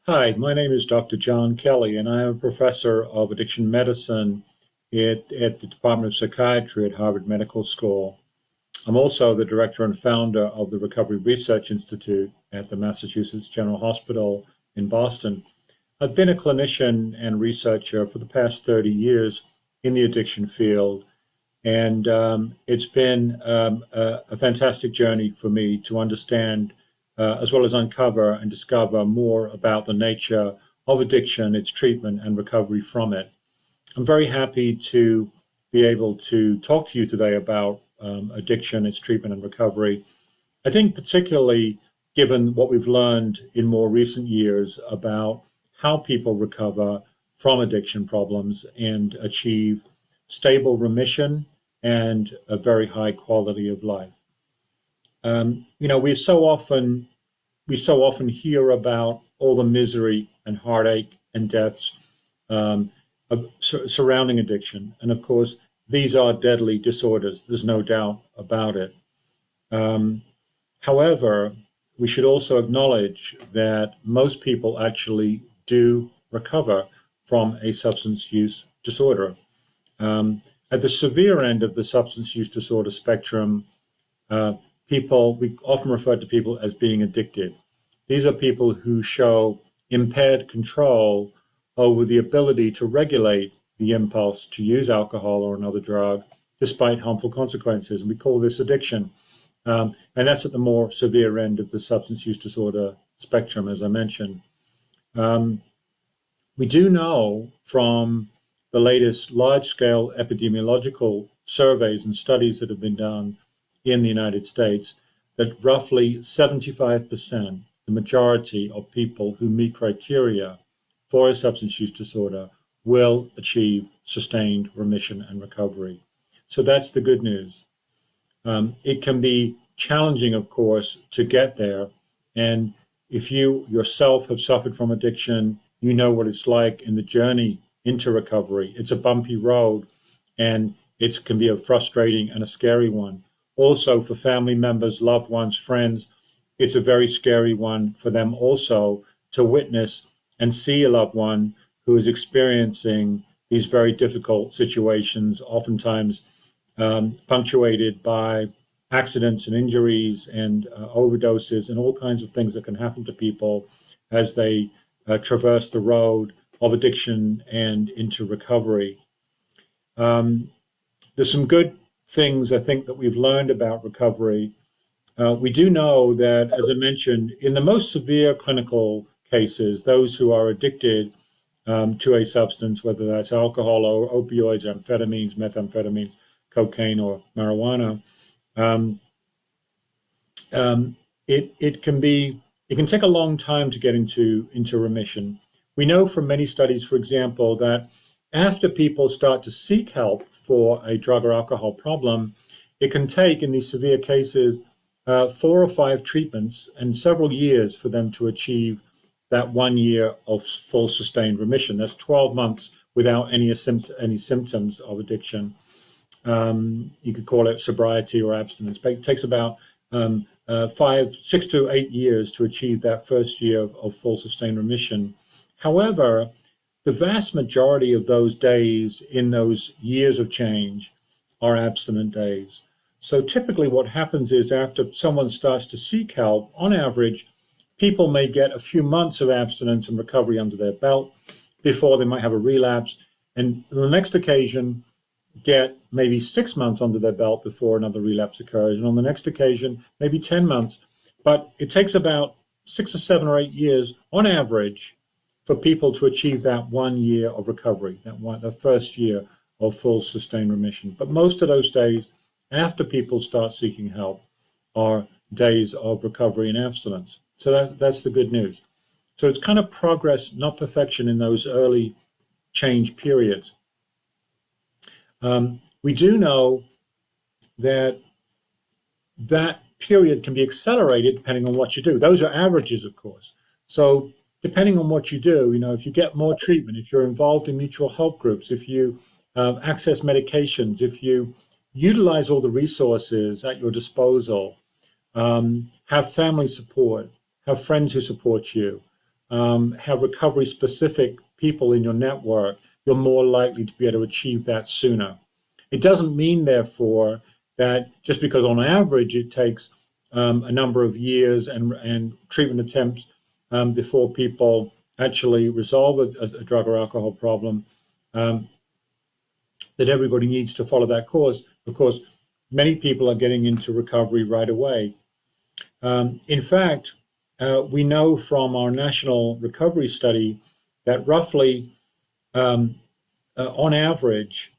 Hi, my name is Dr. John Kelly, and I am a professor of addiction medicine at the Department of Psychiatry at Harvard Medical School. I'm also the director and founder of the Recovery Research Institute at the Massachusetts General Hospital in Boston. I've been a clinician and researcher for the past 30 years in the addiction field, and it's been a fantastic journey for me to understand, as well as uncover and discover more about the nature of addiction, its treatment, and recovery from it. I'm very happy to be able to talk to you today about addiction, its treatment, and recovery. I think, particularly given what we've learned in more recent years about how people recover from addiction problems and achieve stable remission and a very high quality of life. We so often hear about all the misery and heartache and deaths surrounding addiction, and of course, these are deadly disorders. There's no doubt about it. Um, However, we should also acknowledge that most people actually do recover from a substance use disorder. Um, at the severe end of the substance use disorder spectrum, uh, we often refer to people as being addicted. These are people who show impaired control over the ability to regulate the impulse to use alcohol or another drug despite harmful consequences. And we call this addiction. And that's at the more severe end of the substance use disorder spectrum, as I mentioned. Um, we do know from the latest large scale epidemiological surveys and studies that have been done in the United States that roughly 75%, the majority of people who meet criteria for a substance use disorder, will achieve sustained remission and recovery. So that's the good news. It can be challenging, of course, to get there. And if you yourself have suffered from addiction, you know what it's like in the journey into recovery. It's a bumpy road, and it can be a frustrating and a scary one. Also, for family members, loved ones, friends, it's a very scary one for them also to witness and see a loved one who is experiencing these very difficult situations, oftentimes punctuated by accidents and injuries and overdoses and all kinds of things that can happen to people as they traverse the road of addiction and into recovery. Um, there's some good things I think that we've learned about recovery. We do know that, as I mentioned, in the most severe clinical cases, those who are addicted to a substance, whether that's alcohol or opioids, amphetamines, methamphetamines, cocaine, or marijuana, um, it can take a long time to get into remission. We know from many studies, for example, that after people start to seek help for a drug or alcohol problem, it can take, in these severe cases, 4 or 5 treatments and several years for them to achieve that 1 year of full sustained remission. That's 12 months without any symptoms of addiction. You could call it sobriety or abstinence. But it takes about 6 to 8 years to achieve that first year of full sustained remission. However, the vast majority of those days in those years of change are abstinent days. So typically, what happens is after someone starts to seek help, on average, people may get a few months of abstinence and recovery under their belt before they might have a relapse. And on the next occasion, get maybe 6 months under their belt before another relapse occurs. And on the next occasion, maybe 10 months. But it takes about 6 or 7 or 8 years on average for people to achieve that 1 year of recovery, the first year of full sustained remission. But most of those days after people start seeking help are days of recovery and abstinence. So that's the good news. So it's kind of progress, not perfection, in those early change periods. We do know that that period can be accelerated depending on what you do. Those are averages, of course. So depending on what you do, if you get more treatment, if you're involved in mutual help groups, if you access medications, if you utilize all the resources at your disposal, have family support, have friends who support you, have recovery-specific people in your network, you're more likely to be able to achieve that sooner. It doesn't mean, therefore, that just because on average it takes a number of years and treatment attempts before people actually resolve a drug or alcohol problem, that everybody needs to follow that course. Of course, many people are getting into recovery right away. In fact, we know from our national recovery study that roughly, on average,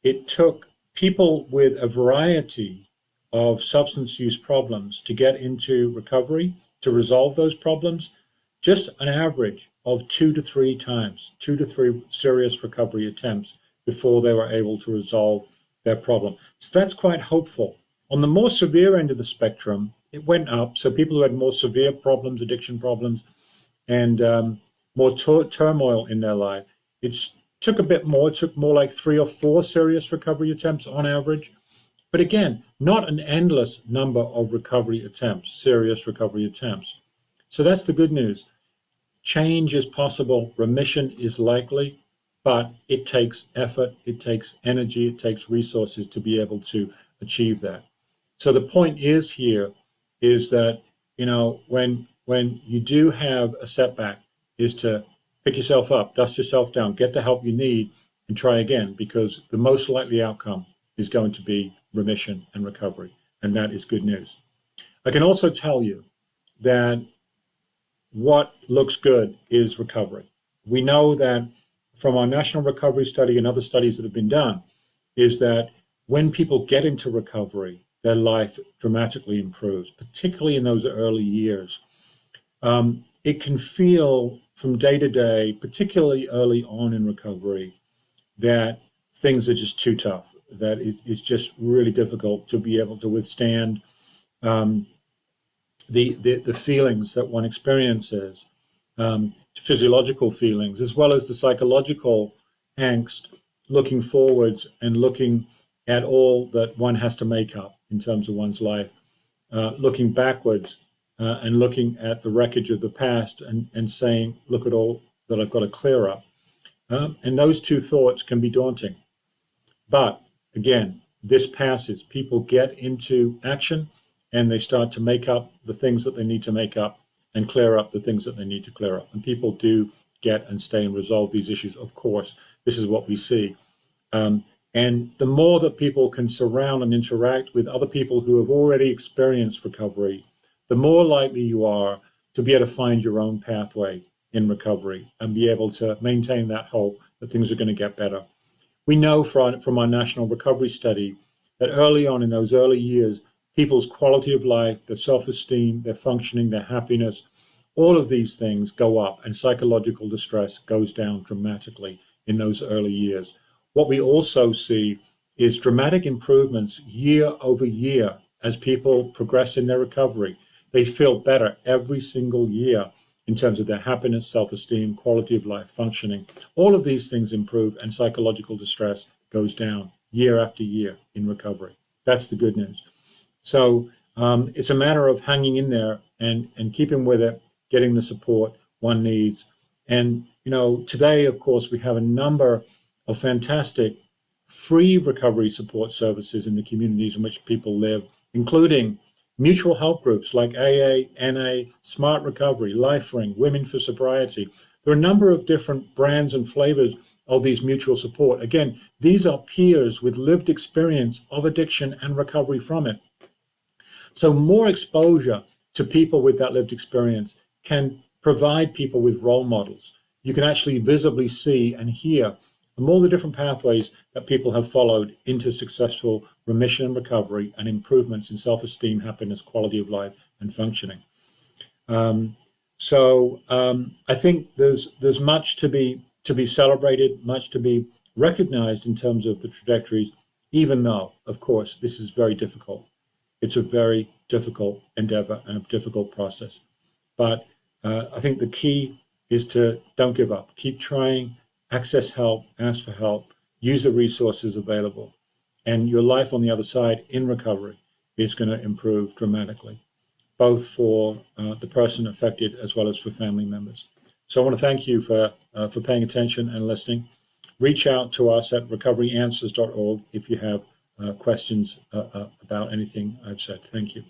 it took people with a variety of substance use problems to get into recovery, to resolve those problems, just an average of 2 to 3 times, 2 to 3 serious recovery attempts before they were able to resolve their problem. So that's quite hopeful. On the more severe end of the spectrum, it went up. So people who had more severe problems, addiction problems, and more turmoil in their life, it took a bit more. It took more like 3 or 4 serious recovery attempts on average. But again, not an endless number of recovery attempts, serious recovery attempts. So that's the good news. Change is possible, remission is likely, but it takes effort, it takes energy, it takes resources to be able to achieve that. So the point is here is that, when you do have a setback, is to pick yourself up, dust yourself down, get the help you need, and try again, because the most likely outcome is going to be remission and recovery, and that is good news. I can also tell you that what looks good is recovery. We know that from our national recovery study and other studies that have been done, is that when people get into recovery, their life dramatically improves, particularly in those early years. It can feel from day to day, particularly early on in recovery, that things are just too tough, that it's just really difficult to be able to withstand the feelings that one experiences, physiological feelings, as well as the psychological angst, looking forwards and looking at all that one has to make up in terms of one's life, looking backwards and looking at the wreckage of the past and saying, look at all that I've got to clear up. And those two thoughts can be daunting. But again, this passes. People get into action and they start to make up the things that they need to make up and clear up the things that they need to clear up. And people do get and stay and resolve these issues. Of course, this is what we see. And the more that people can surround and interact with other people who have already experienced recovery, the more likely you are to be able to find your own pathway in recovery and be able to maintain that hope that things are going to get better. We know from our national recovery study that early on in those early years, people's quality of life, their self-esteem, their functioning, their happiness, all of these things go up and psychological distress goes down dramatically in those early years. What we also see is dramatic improvements year over year as people progress in their recovery. They feel better every single year in terms of their happiness, self-esteem, quality of life, functioning. All of these things improve and psychological distress goes down year after year in recovery. That's the good news. So it's a matter of hanging in there and keeping with it, getting the support one needs. And, today, of course, we have a number of fantastic free recovery support services in the communities in which people live, including mutual help groups like AA, NA, Smart Recovery, LifeRing, Women for Sobriety. There are a number of different brands and flavors of these mutual support. Again, these are peers with lived experience of addiction and recovery from it. So more exposure to people with that lived experience can provide people with role models. You can actually visibly see and hear from all the different pathways that people have followed into successful remission and recovery and improvements in self-esteem, happiness, quality of life, and functioning. So I think there's much to be celebrated, much to be recognized in terms of the trajectories, even though, of course, this is very difficult. It's a very difficult endeavor and a difficult process. But I think the key is to don't give up. Keep trying, access help, ask for help, use the resources available. And your life on the other side in recovery is going to improve dramatically, both for the person affected as well as for family members. So I want to thank you for paying attention and listening. Reach out to us at recoveryanswers.org if you have questions about anything I've said. Thank you.